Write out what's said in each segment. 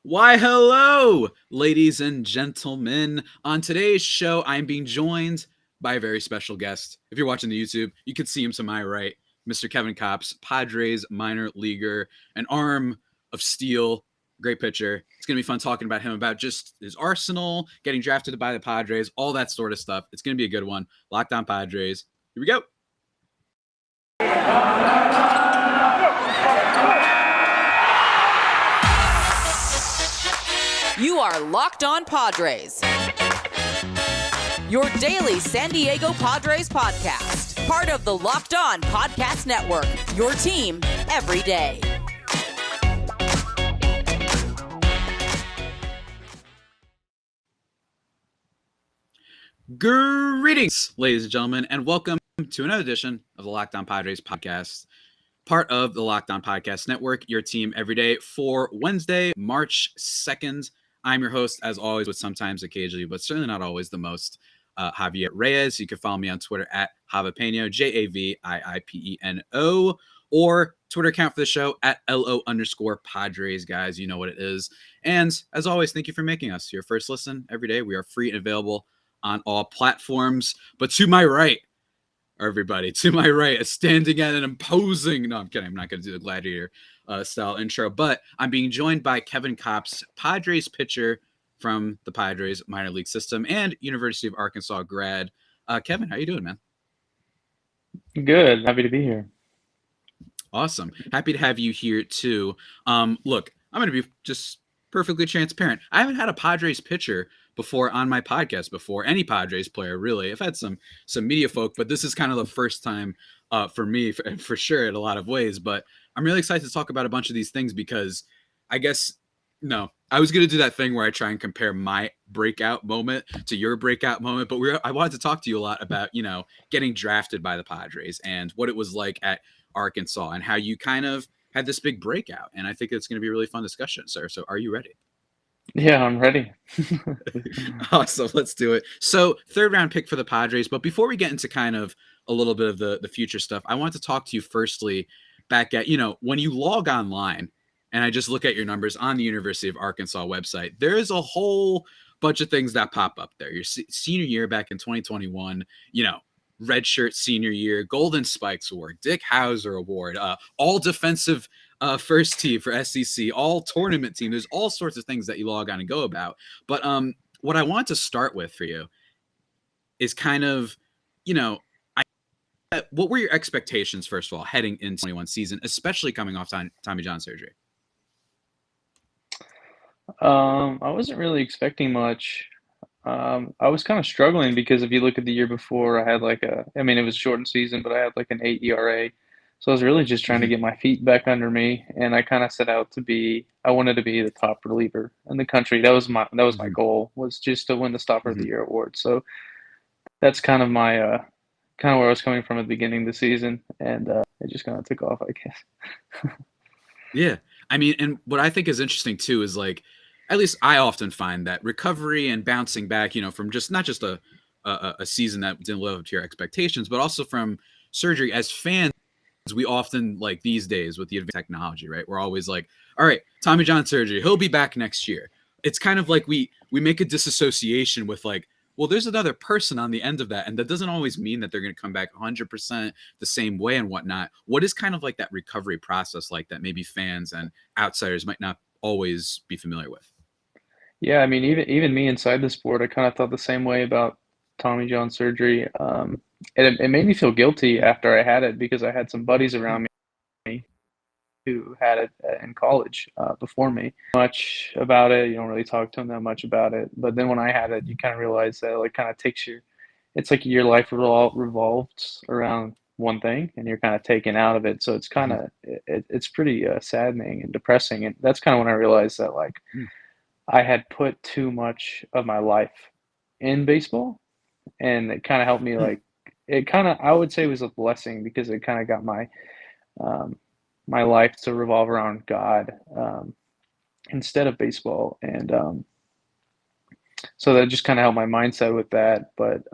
Why, hello, ladies and gentlemen. On today's show, I'm being joined by a very special guest. If you're watching the YouTube, you can see him to my right, Mr. Kevin Kopps, Padres minor leaguer, an arm of steel, great pitcher. It's going to be fun talking about him, about just his arsenal, getting drafted by the Padres, all that sort of stuff. It's going to be a good one. Locked On Padres. Here we go. You are Locked On Padres, your daily San Diego Padres podcast. Part of the Locked On Podcast Network, your team every day. Greetings, ladies and gentlemen, and welcome to another edition of the Locked On Padres podcast. Part of the Locked On Podcast Network, your team every day, for Wednesday, March 2nd. I'm your host, as always, with sometimes, occasionally, but certainly not always the most, Javier Reyes. You can follow me on Twitter at Javipeno, Javiiipeno, or Twitter account for the show at LO_Padres, guys. You know what it is. And as always, thank you for making us your first listen every day. We are free and available on all platforms. But to my right, everybody, to my right, standing at an imposing, no, I'm kidding, I'm not going to do the gladiator style intro, but I'm being joined by Kevin Kopps, Padres pitcher from the Padres minor league system and University of Arkansas grad. Kevin, how you doing, man? Good. Happy to be here. Awesome. Happy to have you here too. Look, I'm going to be just perfectly transparent. I haven't had a Padres pitcher before on my podcast before, any Padres player, really. I've had some media folk, but this is kind of the first time for me, for sure, in a lot of ways. But I'm really excited to talk about a bunch of these things because I was going to do that thing where I try and compare my breakout moment to your breakout moment. But I wanted to talk to you a lot about, getting drafted by the Padres and what it was like at Arkansas and how you kind of had this big breakout. And I think it's going to be a really fun discussion, sir. So are you ready? Yeah, I'm ready. Awesome. Let's do it. So 3rd round pick for the Padres. But before we get into kind of a little bit of the future stuff, I want to talk to you firstly back at, when you log online and I just look at your numbers on the University of Arkansas website, there is a whole bunch of things that pop up there. Your senior year back in 2021, redshirt senior year, Golden Spikes Award, Dick Hauser Award, all defensive first team for SEC, all tournament team. There's all sorts of things that you log on and go about. But what I want to start with for you is kind of, what were your expectations, first of all, heading into 21 season, especially coming off Tommy John surgery? I wasn't really expecting much. I was kind of struggling because if you look at the year before, I had it was a shortened season, but I had like an 8 ERA. So I was really just trying to get my feet back under me, and I kind of set out I wanted to be the top reliever in the country. That was my goal, was just to win the Stopper of the Year award. So that's kind of my kind of where I was coming from at the beginning of the season, and it just kind of took off, I guess. Yeah. I mean, and what I think is interesting too is, like, at least I often find that recovery and bouncing back, from just not just a season that didn't live up to your expectations, but also from surgery. As fans, we often, like, these days with the advanced technology, right? We're always like, all right, Tommy John surgery, he'll be back next year. It's kind of like we make a disassociation with, like, well, there's another person on the end of that. And that doesn't always mean that they're going to come back 100% the same way and whatnot. What is kind of like that recovery process like that maybe fans and outsiders might not always be familiar with? Yeah, I mean, even me inside the sport, I kind of thought the same way about Tommy John surgery. It made me feel guilty after I had it because I had some buddies around me who had it in college before me. Much about it, you don't really talk to them that much about it. But then when I had it, you kind of realize that it kind of takes it's like your life revolves around one thing, and you're kind of taken out of it. So it's kind of it's pretty saddening and depressing. And that's kind of when I realized that I had put too much of my life in baseball, and it kind of helped me. I would say it was a blessing because it kind of got my life to revolve around God instead of baseball. And so that just kind of helped my mindset with that. But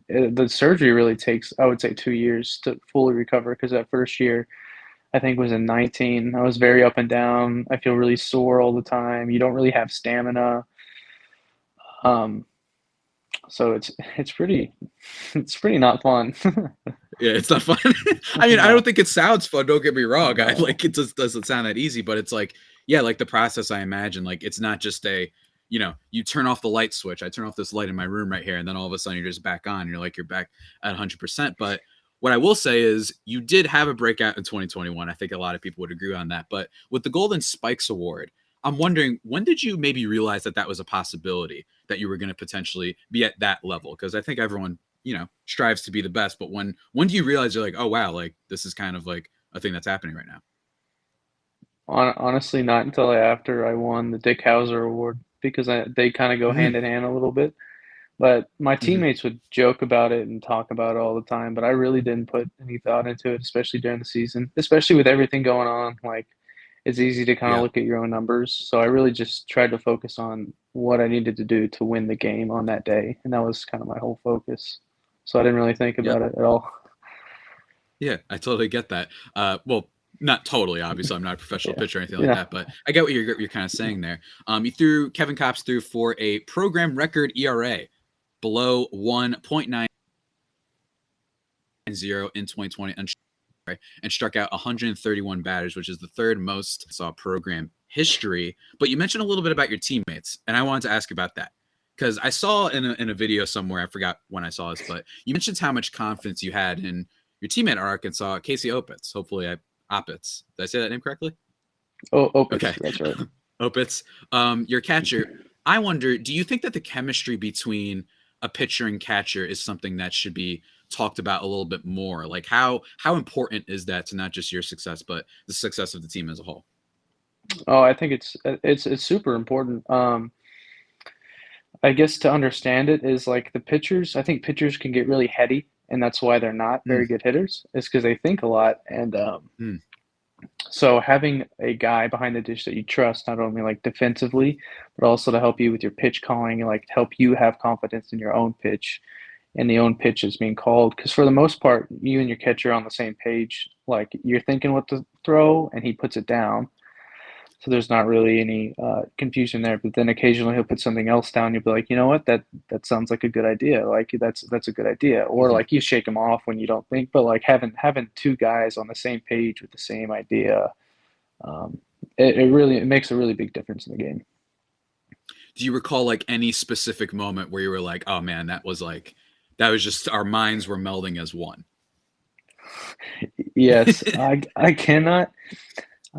the surgery really takes, I would say, 2 years to fully recover, because that first year I think was in 19. I was very up and down. I feel really sore all the time. You don't really have stamina. Um, so it's pretty it's pretty not fun. Yeah, it's not fun. I mean, I No, don't think it sounds fun. Don't get me wrong. I no. like it just doesn't sound that easy, but it's like, yeah, like the process I imagine, like it's not just you turn off the light switch. I turn off this light in my room right here, and then all of a sudden you're just back on. And you're back at 100%. But what I will say is you did have a breakout in 2021. I think a lot of people would agree on that. But with the Golden Spikes Award, I'm wondering, when did you maybe realize that that was a possibility, that you were going to potentially be at that level? Because I think everyone strives to be the best, but when do you realize you're like, oh wow, like this is kind of like a thing that's happening right now? Honestly, not until after I won the Dick Hauser Award because they kind of go Mm-hmm. hand in hand a little bit. But my Mm-hmm. teammates would joke about it and talk about it all the time, but I really didn't put any thought into it, especially during the season, especially with everything going on. Like, it's easy to kind of Yeah. look at your own numbers. So I really just tried to focus on what I needed to do to win the game on that day, and that was kind of my whole focus. So I didn't really think Yeah. about it at all. Yeah, I totally get that. Well, not totally, obviously. I'm not a professional Yeah, pitcher or anything like yeah. that, but I get what you're kind of saying there. Kevin Kopps threw for a program record ERA below 1.90 in 2020 and struck out 131 batters, which is the third most saw program history. But you mentioned a little bit about your teammates, and I wanted to ask about that because I saw in a video somewhere, I forgot when I saw this, but you mentioned how much confidence you had in your teammate at Arkansas, Casey Opitz. Hopefully, Opitz. Did I say that name correctly? Oh, Okay, Opus, that's right. Opitz, your catcher. I wonder, do you think that the chemistry between a pitcher and catcher is something that should be talked about a little bit more? Like how important is that to not just your success, but the success of the team as a whole? Oh, I think it's super important. I guess to understand it is like the pitchers. I think pitchers can get really heady, and that's why they're not Mm, very good hitters. Is because they think a lot, and mm, so having a guy behind the dish that you trust, not only like defensively, but also to help you with your pitch calling and like to help you have confidence in your own pitch and the own pitch is being called. Because for the most part, you and your catcher are on the same page. Like you're thinking what to throw, and he puts it down. So there's not really any confusion there. But then occasionally he'll put something else down. You'll be like, you know what, that sounds like a good idea. Like that's a good idea. Or mhm. like you shake him off when you don't think. But like having two guys on the same page with the same idea, um, it makes a really big difference in the game. Do you recall like any specific moment where you were like, oh man, that was just our minds were melding as one? Yes, I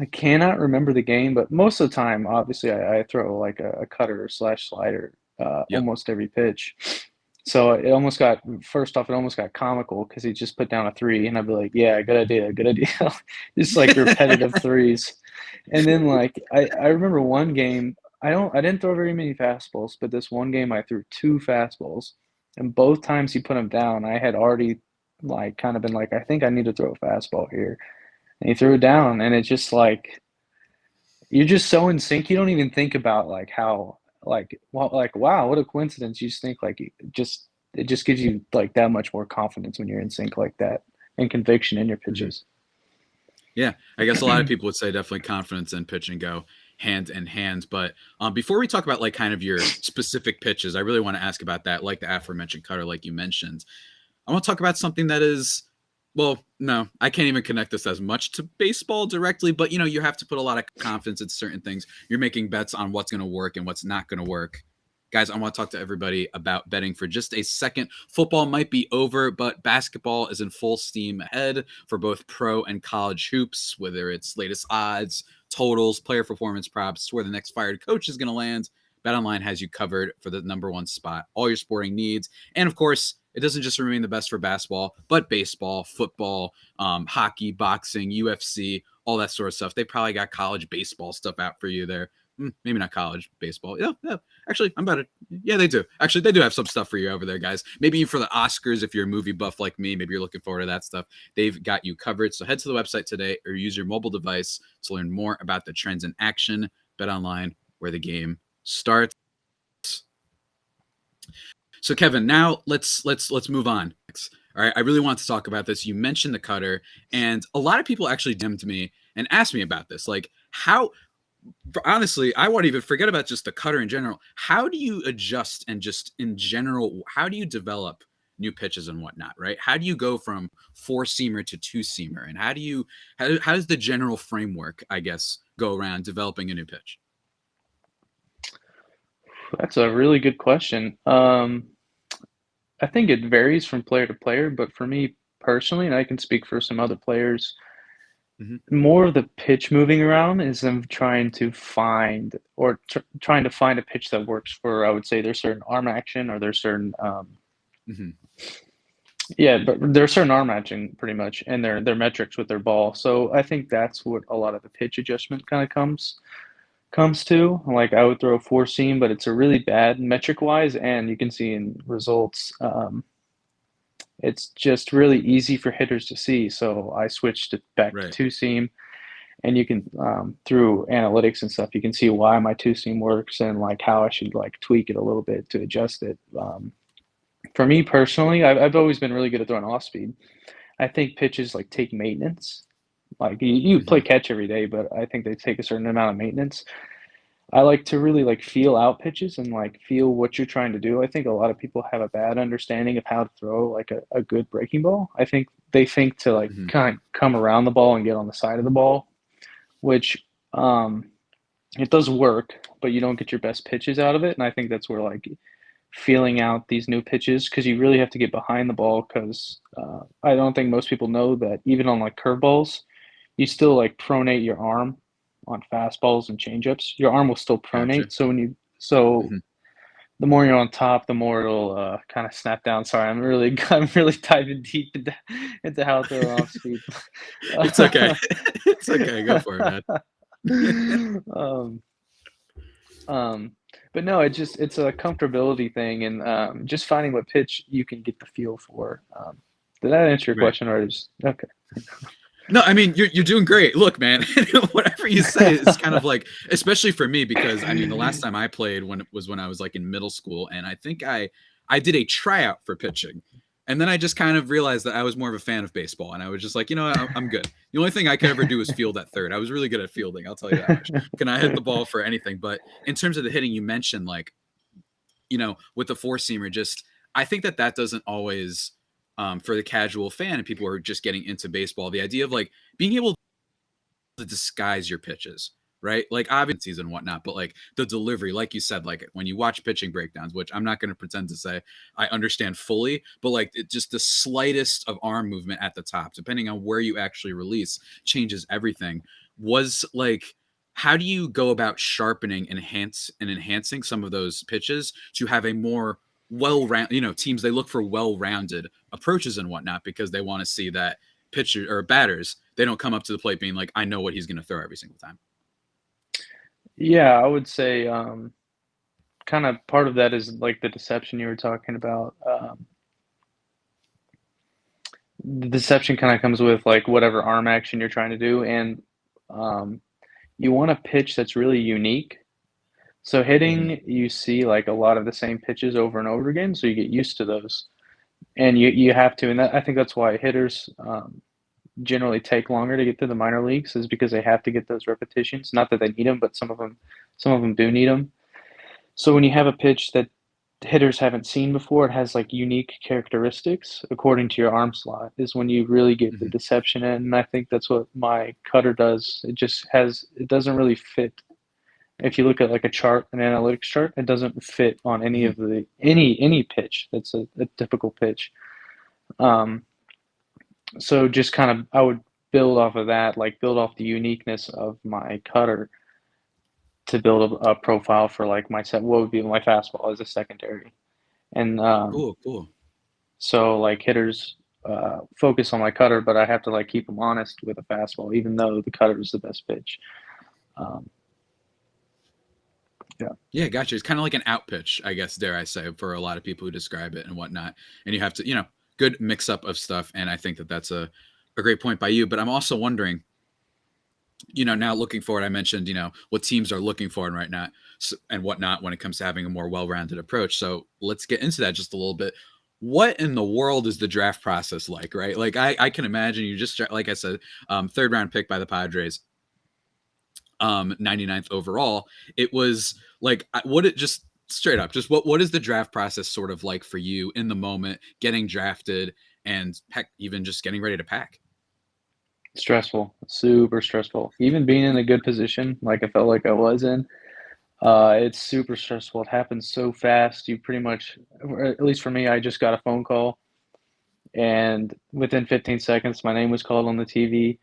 cannot remember the game, but most of the time, obviously, I throw like a cutter slash slider Yep. almost every pitch. So it almost got first off, it almost got comical because he just put down a three, and I'd be like, "Yeah, good idea, good idea." Just like repetitive threes, and then like I remember one game, I didn't throw very many fastballs, but this one game I threw two fastballs, and both times he put them down, I had already like kind of been like, I think I need to throw a fastball here, and he threw it down, and it's just like you're just so in sync. You don't even think about like how like wow, what a coincidence. You just think like it just gives you like that much more confidence when you're in sync like that and conviction in your Mhm. pitches. Yeah, I guess a lot of people would say definitely confidence and pitch and go hand in hand. But before we talk about like kind of your specific pitches, I really want to ask about that, like the aforementioned cutter, like you mentioned. I want to talk about something that is, well, no, I can't even connect this as much to baseball directly, but you have to put a lot of confidence in certain things. You're making bets on what's going to work and what's not going to work. Guys, I want to talk to everybody about betting for just a second. Football might be over, but basketball is in full steam ahead for both pro and college hoops, whether it's latest odds, totals, player performance props, where the next fired coach is going to land. BetOnline has you covered for the number one spot, all your sporting needs. And of course, it doesn't just remain the best for basketball, but baseball, football, hockey, boxing, UFC, all that sort of stuff. They probably got college baseball stuff out for you there. Maybe not college baseball. Yeah. Actually, I'm about it. Yeah, they do. Actually, they do have some stuff for you over there, guys. Maybe for the Oscars, if you're a movie buff like me, maybe you're looking forward to that stuff. They've got you covered. So head to the website today or use your mobile device to learn more about the trends in action. Bet online, where the game starts. So Kevin, now let's move on. All right, I really want to talk about this. You mentioned the cutter, and a lot of people actually DM'd me and asked me about this. Like, how, honestly, I won't even forget about just the cutter in general. How do you adjust, and just in general, how do you develop new pitches and whatnot, right? How do you go from four-seamer to two-seamer? And how does the general framework, I guess, go around developing a new pitch? That's a really good question. I think it varies from player to player, but for me personally, and I can speak for some other players, Mm-hmm. more of the pitch moving around is them trying to find or trying to find a pitch that works for, I would say, their certain arm action or their certain Mm-hmm. yeah, but there's certain arm action pretty much and their metrics with their ball. So I think that's what a lot of the pitch adjustment kind of comes to. Like I would throw a four seam, but it's a really bad metric wise, and you can see in results. It's just really easy for hitters to see. So I switched it back to Right. two seam, and you can through analytics and stuff, you can see why my two seam works and like how I should like tweak it a little bit to adjust it. For me personally, I've always been really good at throwing off speed. I think pitches like take maintenance. Like you Mm-hmm. play catch every day, but I think they take a certain amount of maintenance. I like to really like feel out pitches and like feel what you're trying to do. I think a lot of people have a bad understanding of how to throw like a good breaking ball. I think they think to like Mm-hmm. kind of come around the ball and get on the side of the ball, which it does work, but you don't get your best pitches out of it. And I think that's where like feeling out these new pitches, because you really have to get behind the ball, because I don't think most people know that even on like curveballs, you still like pronate your arm on fastballs and changeups. Your arm will still Gotcha. pronate. So Mm-hmm. the more you're on top, the more it'll kind of snap down. Sorry, I'm really diving deep into how to throw off speed. It's okay. It's okay. Go for it, man. um, um, but no, it's a comfortability thing, and just finding what pitch you can get the feel for. Did that answer your Right. question, or just okay? No, I mean you're doing great. Look, man, whatever you say is kind of like, especially for me, because I mean the last time I played when I was like in middle school, and I think I did a tryout for pitching, and then I just kind of realized that I was more of a fan of baseball, and I was just like, you know, I'm good. The only thing I could ever do is field at third. I was really good at fielding. I'll tell you that much. Can I hit the ball for anything? But in terms of the hitting, you mentioned like, you know, with the four seamer, just I think that doesn't always, for the casual fan and people who are just getting into baseball, the idea of like being able to disguise your pitches, right? Like obviously and whatnot, but like the delivery, like you said, like when you watch pitching breakdowns, which I'm not going to pretend to say I understand fully, but like just the slightest of arm movement at the top, depending on where you actually release, changes everything. Was like, how do you go about sharpening, enhancing some of those pitches to have a more well-rounded, you know, teams, they look for well-rounded approaches and whatnot because they want to see that pitcher or batters, they don't come up to the plate being like, I know what he's going to throw every single time. Yeah, I would say kind of part of that is like the deception you were talking about. The deception kind of comes with like whatever arm action you're trying to do, and um, you want a pitch that's really unique. So Mm-hmm. hitting, you see like a lot of the same pitches over and over again, so you get used to those, and you have to, and I think that's why hitters generally take longer to get to the minor leagues, is because they have to get those repetitions. Not that they need them, but some of them do need them. So when you have a pitch that hitters haven't seen before, it has like unique characteristics according to your arm slot, is when you really get the Mm-hmm. deception in. And I think that's what my cutter does. It doesn't really fit. If you look at like a chart, an analytics chart, it doesn't fit on any Mm-hmm. of the any pitch that's a typical pitch. Um, so just kind of I would build off of that, like build off the uniqueness of my cutter to build a profile for like my set. What would be my fastball as a secondary, and Cool, cool. so like hitters focus on my cutter, but I have to like keep them honest with a fastball, even though the cutter is the best pitch. Um, yeah. Yeah, gotcha. It's kind of like an out pitch, I guess, dare I say, for a lot of people who describe it and whatnot. And you have to, you know, good mix up of stuff. And I think that's a great point by you. But I'm also wondering, you know, now looking forward, I mentioned, you know, what teams are looking for right now and whatnot when it comes to having a more well-rounded approach. So let's get into that just a little bit. what in the world is the draft process like, right? Like I can imagine you just, like I said, third round pick by the Padres, 99th overall. It was like, what it just straight up, just what is the draft process sort of like for you in the moment, getting drafted and heck, even just getting ready to pack? Stressful, super stressful. Even being in a good position, like I felt like I was in, it's super stressful. It happens so fast. You pretty much, or at least for me, I just got a phone call, and within 15 seconds, my name was called on the TV.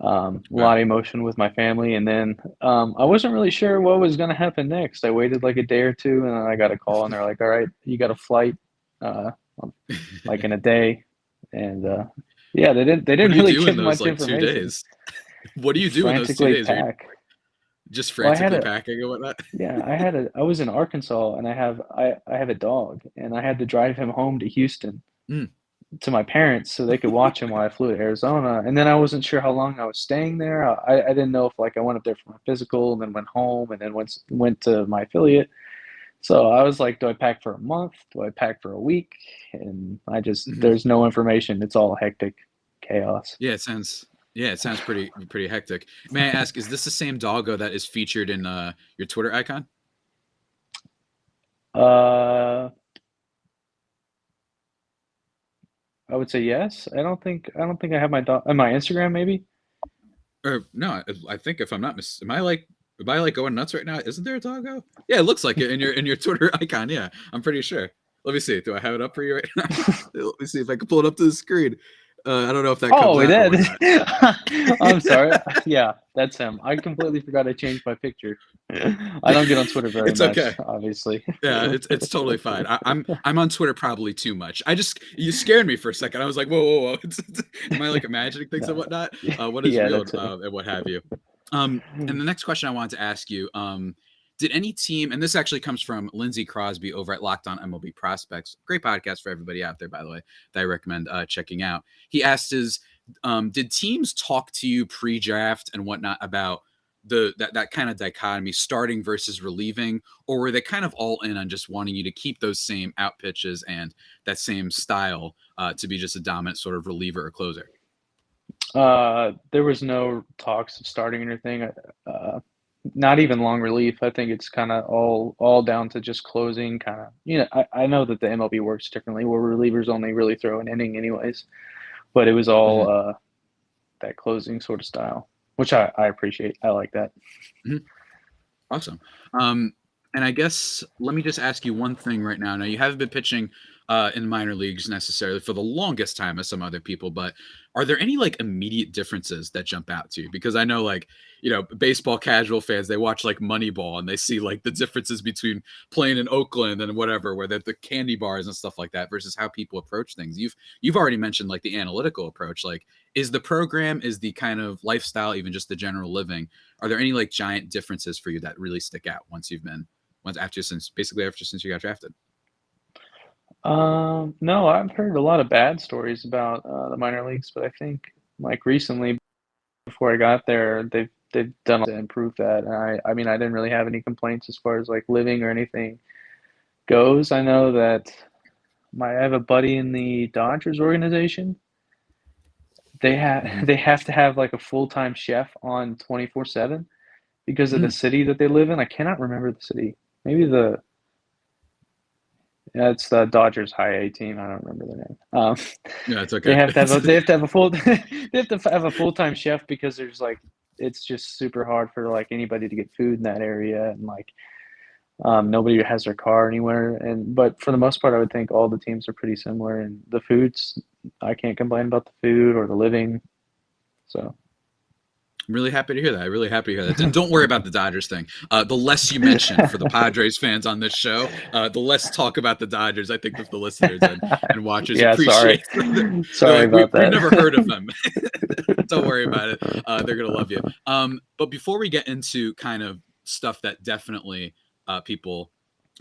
A Wow. lot of emotion with my family, and then I wasn't really sure what was going to happen next. I waited like a day or two, and then I got a call, and they're like, "All right, you got a flight, uh, like in a day," and yeah, they What didn't do you really do in give those much like 2 days? information. What do you do in those two Frantically days? Are you pack. just Well, I had frantically a packing and whatnot? yeah, I was in Arkansas, and I have a dog, and I had to drive him home to Houston Mm, to my parents so they could watch him while I flew to Arizona. And then I wasn't sure how long I was staying there. I didn't know if like I went up there for my physical and then went home and then went to my affiliate. So I was like, do I pack for a month? Do I pack for a week? And mhm. there's no information. It's all hectic chaos. Yeah, it sounds pretty hectic. May I ask, is this the same doggo that is featured in your Twitter icon? Uh, I would say yes. I don't think I have my dog on my Instagram maybe. Or no, I think if I'm not am I like going nuts right now? Isn't there a doggo? Yeah, it looks like it in your Twitter icon. Yeah, I'm pretty sure. Let me see. Do I have it up for you right now? Let me see if I can pull it up to the screen. I don't know if that Oh, comes we out or did. whatnot. I'm sorry. Yeah, that's him. I completely forgot I changed my picture. I don't get on Twitter very It's okay. much, obviously. Yeah, it's totally fine. I'm on Twitter probably too much. You scared me for a second. I was like, whoa. Am I like imagining things and No. whatnot? What is Yeah, real that's him. and what have you? And the next question I wanted to ask you, did any team, and this actually comes from Lindsey Crosby over at Locked On MLB Prospects, great podcast for everybody out there, by the way, that I recommend checking out. He asked, did teams talk to you pre-draft and whatnot about that kind of dichotomy, starting versus relieving, or were they kind of all in on just wanting you to keep those same out pitches and that same style to be just a dominant sort of reliever or closer? There was no talks of starting anything. Not even long relief. I think it's kind of all down to just closing. Kind of, I know that the MLB works differently, where relievers only really throw an inning, anyways. But it was Mhm, all that closing sort of style, which I appreciate. I like that. mhm. Awesome. Um, and I guess let me just ask you one thing right now. Now, you haven't been pitching in minor leagues necessarily for the longest time as some other people, but are there any like immediate differences that jump out to you? Because I know, like, baseball casual fans, they watch like Moneyball and they see like the differences between playing in Oakland and whatever, where the candy bars and stuff like that versus how people approach things. You've already mentioned like the analytical approach. Like, is the program, is the kind of lifestyle, even just the general living, are there any like giant differences for you that really stick out since you got drafted? No, I've heard a lot of bad stories about the minor leagues, but I think like recently, before I got there, they've done a lot to improve that. And I mean, I didn't really have any complaints as far as like living or anything goes. I know that I have a buddy in the Dodgers organization. Mhm. They have to have like a full-time chef on 24/7 because of the Mm. city that they live in. I cannot remember the city. Maybe the Yeah, it's the Dodgers high A team. I don't remember the name. Yeah, it's They okay. have to have a they have to have a full they have to have a full-time chef because there's like it's just super hard for like anybody to get food in that area, and like nobody has their car anywhere. And but for the most part, I would think all the teams are pretty similar, and the foods, I can't complain about the food or the living. So I'm really happy to hear that. I'm really happy to hear that. And don't worry about the Dodgers thing. The less you mention for the Padres fans on this show, the less talk about the Dodgers, I think, that the listeners and watchers yeah, sorry, appreciate. They're sorry like, about we've that. never heard of them. Don't worry about it. They're gonna love you. But before we get into kind of stuff that definitely people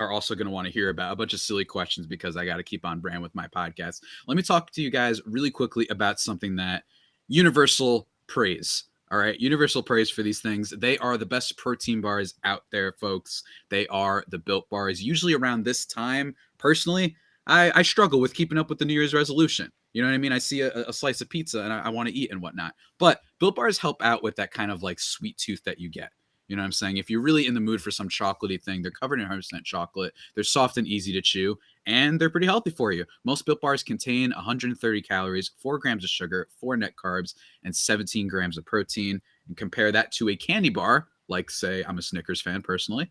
are also going to want to hear about, a bunch of silly questions because I got to keep on brand with my podcast. Let me talk to you guys really quickly about something that universal praise. All right, universal praise for these things. They are the best protein bars out there, folks. They are the Built bars. Usually around this time, personally, I struggle with keeping up with the New Year's resolution. You know what I mean? I see a slice of pizza and I want to eat and whatnot. But Built Bars help out with that kind of like sweet tooth that you get. You know what I'm saying? If you're really in the mood for some chocolatey thing, they're covered in 100% chocolate. They're soft and easy to chew, and they're pretty healthy for you. Most Built Bars contain 130 calories, 4 grams of sugar, 4 net carbs, and 17 grams of protein. And compare that to a candy bar, like, say, I'm a Snickers fan personally.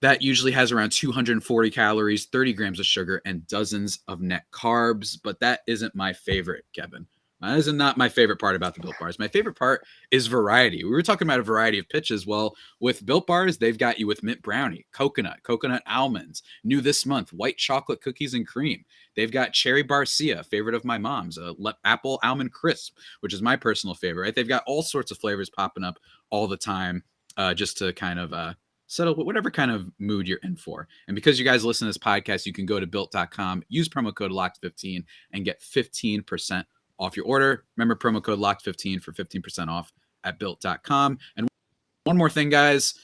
That usually has around 240 calories, 30 grams of sugar, and dozens of net carbs. But that isn't my favorite, Kevin. That is not my favorite part about the Built Bars. My favorite part is variety. We were talking about a variety of pitches. Well, with Built Bars, they've got you with mint brownie, coconut almonds. New this month, white chocolate cookies and cream. They've got cherry barcia, favorite of my mom's, apple almond crisp, which is my personal favorite. Right? They've got all sorts of flavors popping up all the time, just to kind of settle whatever kind of mood you're in for. And because you guys listen to this podcast, you can go to built.com, use promo code LOCKED15, and get 15% off your order. Remember, promo code LOCKED15 for 15% off at built.com. And one more thing, guys.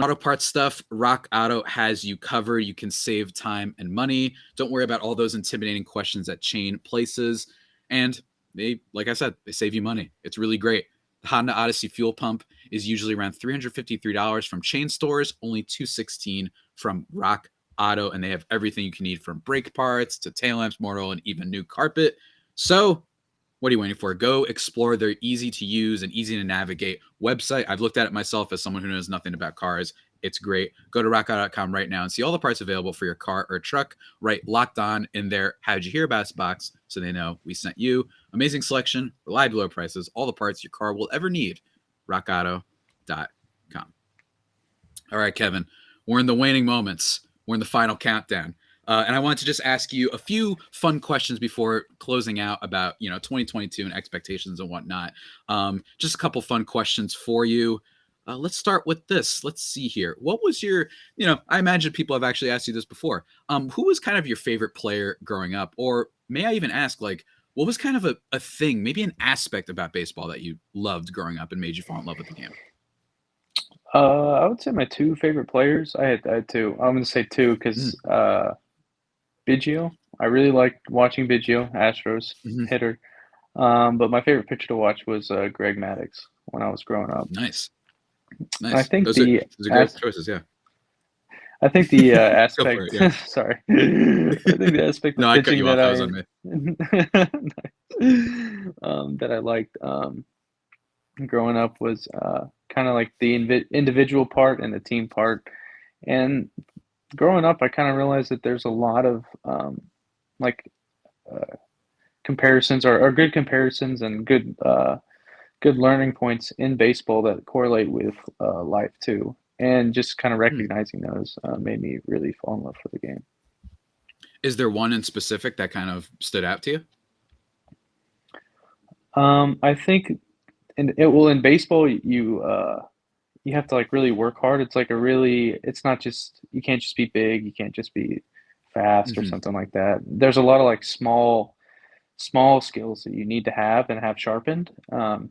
Auto parts stuff, Rock Auto has you covered. You can save time and money. Don't worry about all those intimidating questions at chain places. And they, like I said, they save you money. It's really great. The Honda Odyssey fuel pump is usually around $353 from chain stores, only $216 from Rock Auto. And they have everything you can need, from brake parts to tail lamps, motor oil, and even new carpet. So what are you waiting for? Go explore their easy to use and easy to navigate website. I've looked at it myself as someone who knows nothing about cars. It's great. Go to rockauto.com right now and see all the parts available for your car or truck. Right, Locked On in their How'd You Hear About Us box, so they know we sent you. Amazing selection, reliable low prices, all the parts your car will ever need. rockauto.com. All right, Kevin, we're in the waning moments. We're in the final countdown. And I wanted to just ask you a few fun questions before closing out about, 2022 and expectations and whatnot. Just a couple fun questions for you. Let's start with this. Let's see here. What was your, I imagine people have actually asked you this before. Who was kind of your favorite player growing up? Or may I even ask, like, what was kind of a thing, maybe an aspect about baseball that you loved growing up and made you fall in love with the game? I would say my two favorite players. I had two. I'm going to say two because Biggio. I really liked watching Biggio, Astros hitter. But my favorite pitcher to watch was Greg Maddux when I was growing up. Nice. I think those are great choices, yeah. I think the aspect. It, yeah. Sorry. I think the aspect of pitching that that I liked growing up was kind of like the individual part and the team part. And growing up, I kind of realized that there's a lot of comparisons or good comparisons and good learning points in baseball that correlate with life too. And just kind of recognizing those made me really fall in love with the game. Is there one in specific that kind of stood out to you? I think in baseball, you have to like really work hard. It's like it's not just, you can't just be big. You can't just be fast or something like that. There's a lot of like small skills that you need to have and have sharpened. And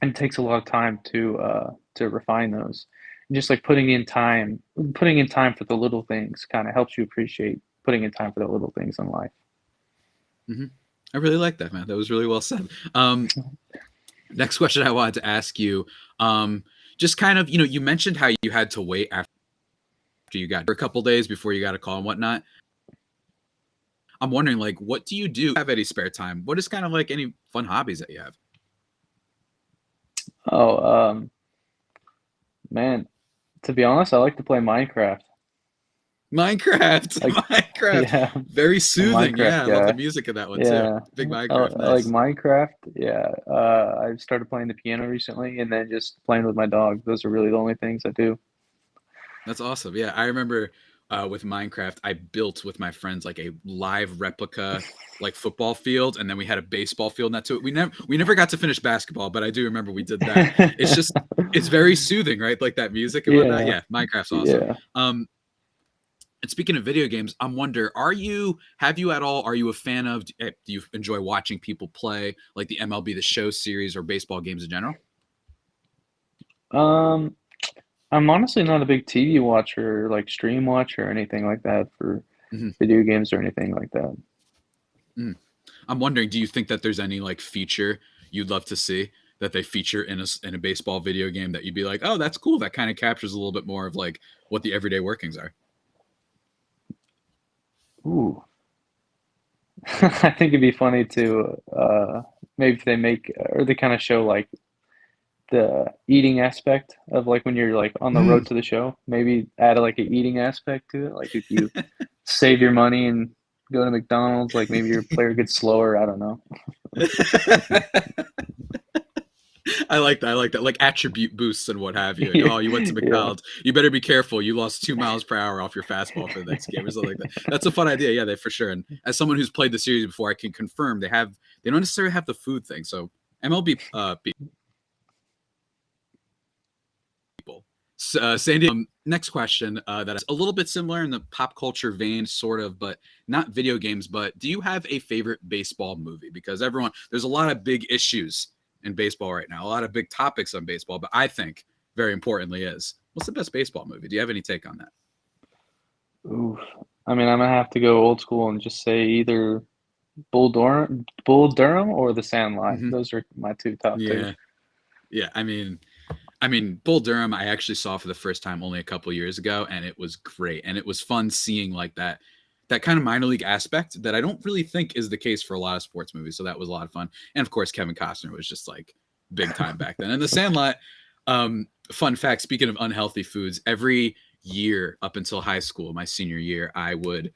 it takes a lot of time to refine those. And just like putting in time for the little things kind of helps you appreciate putting in time for the little things in life. I really like that, man. That was really well said. Next question I wanted to ask you, just kind of, you mentioned how you had to wait after you got for a couple days before you got a call and whatnot. I'm wondering, like, what do you do? Have any spare time? What is kind of like any fun hobbies that you have? Oh, man, to be honest, I like to play Minecraft. Minecraft. Yeah. Very soothing. Minecraft, I love the music of that one too. Big Minecraft. I like Minecraft. Yeah. I started playing the piano recently and then just playing with my dog. Those are really the only things I do. That's awesome. Yeah. I remember with Minecraft, I built with my friends like a live replica like football field, and then we had a baseball field next to it. We never got to finish basketball, but I do remember we did that. It's very soothing, right? Like that music and whatnot. Yeah, Minecraft's awesome. Yeah. And speaking of video games, I'm wondering, are you a fan of, do you enjoy watching people play like the MLB The Show series or baseball games in general? I'm honestly not a big TV watcher, like stream watcher or anything like that for video games or anything like that. I'm wondering, do you think that there's any like feature you'd love to see that they feature in a baseball video game that you'd be like, oh, that's cool. That kind of captures a little bit more of like what the everyday workings are. Ooh. I think it'd be funny to maybe if they make or they kind of show like the eating aspect of like when you're like on the road to the show, maybe add like an eating aspect to it. Like if you save your money and go to McDonald's, like maybe your player gets slower. I don't know. I like that. I like that. Like attribute boosts and what have you. Like, oh, you went to Yeah. McDonald's. You better be careful. You lost 2 miles per hour off your fastball for the next game or something like that. That's a fun idea. Yeah, they for sure. And as someone who's played the series before, I can confirm they don't necessarily have the food thing. So MLB people. Sandy, next question that is a little bit similar in the pop culture vein, sort of, but not video games. But do you have a favorite baseball movie? Because there's a lot of big issues in baseball right now, a lot of big topics on baseball, but I think very importantly is, what's the best baseball movie? Do you have any take on that? Oof. I mean, I'm gonna have to go old school and just say either Bull Durham or The Sandlot. Mhm. Those are my top two. Yeah. I mean, Bull Durham, I actually saw for the first time only a couple years ago, and it was great. And it was fun seeing like that kind of minor league aspect that I don't really think is the case for a lot of sports movies. So that was a lot of fun. And of course, Kevin Costner was just like big time back then. And The Sandlot, fun fact, speaking of unhealthy foods, every year up until high school, my senior year, the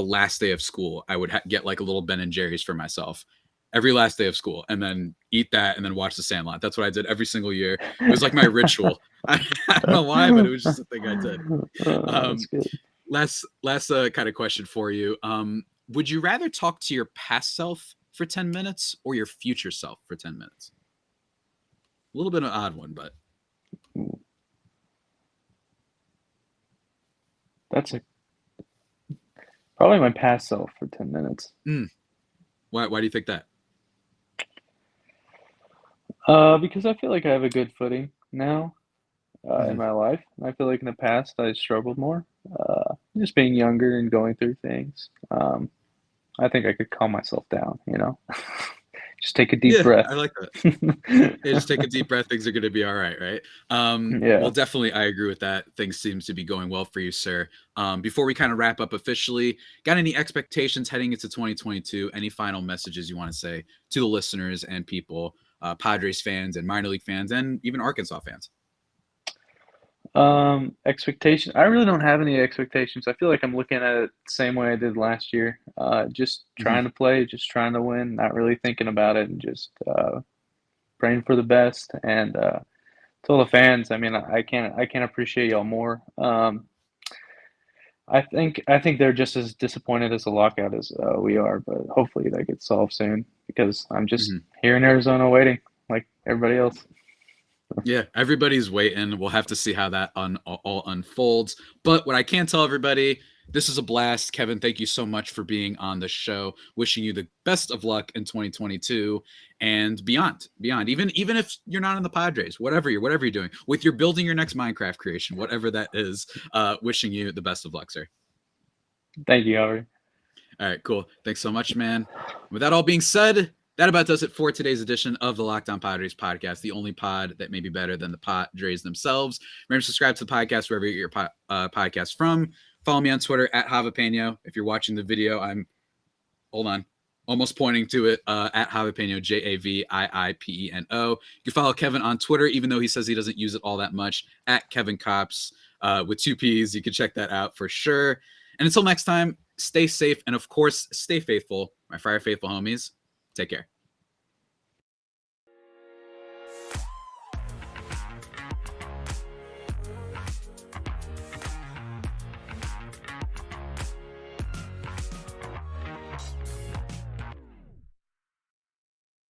last day of school, I would get like a little Ben and Jerry's for myself every last day of school and then eat that and then watch The Sandlot. That's what I did every single year. It was like my ritual. I don't know why, but it was just a thing I did. That's good. Last kind of question for you. Would you rather talk to your past self for 10 minutes or your future self for 10 minutes? A little bit of an odd one, but. That's probably my past self for 10 minutes. Why do you think that? Because I feel like I have a good footing now in my life. I feel like in the past I struggled more, just being younger and going through things. I think I could calm myself down, just take a deep breath. I like that. Hey, just take a deep breath. Things are going to be all right, right? Yeah. Well, definitely, I agree with that. Things seems to be going well for you, sir. Before we kind of wrap up officially, got any expectations heading into 2022? Any final messages you want to say to the listeners and people, Padres fans and minor league fans, and even Arkansas fans? Expectation. I really don't have any expectations. I feel like I'm looking at it the same way I did last year. Just trying to play, just trying to win, not really thinking about it, and just praying for the best. And to all the fans, I mean, I can't appreciate y'all more. I think they're just as disappointed as the lockout as we are, but hopefully that gets solved soon because I'm just here in Arizona waiting like everybody else. Yeah, everybody's waiting. We'll have to see how that all unfolds. But what I can tell everybody, this is a blast. Kevin, thank you so much for being on the show. Wishing you the best of luck in 2022 and beyond. Even if you're not in the Padres, whatever you're doing, with your building your next Minecraft creation, whatever that is, wishing you the best of luck, sir. Thank you, Javi. All right, cool. Thanks so much, man. With that all being said, that about does it for today's edition of the Locked On Padres podcast, the only pod that may be better than the Padres themselves. Remember to subscribe to the podcast wherever you get your podcast from. Follow me on Twitter at Javipeno. If you're watching the video, I'm almost pointing to it at Javipeno, JAVIIPENO. You can follow Kevin on Twitter, even though he says he doesn't use it all that much, at Kevin Kopps with 2 P's. You can check that out for sure. And until next time, stay safe and, of course, stay faithful. My Friar Faithful homies, take care.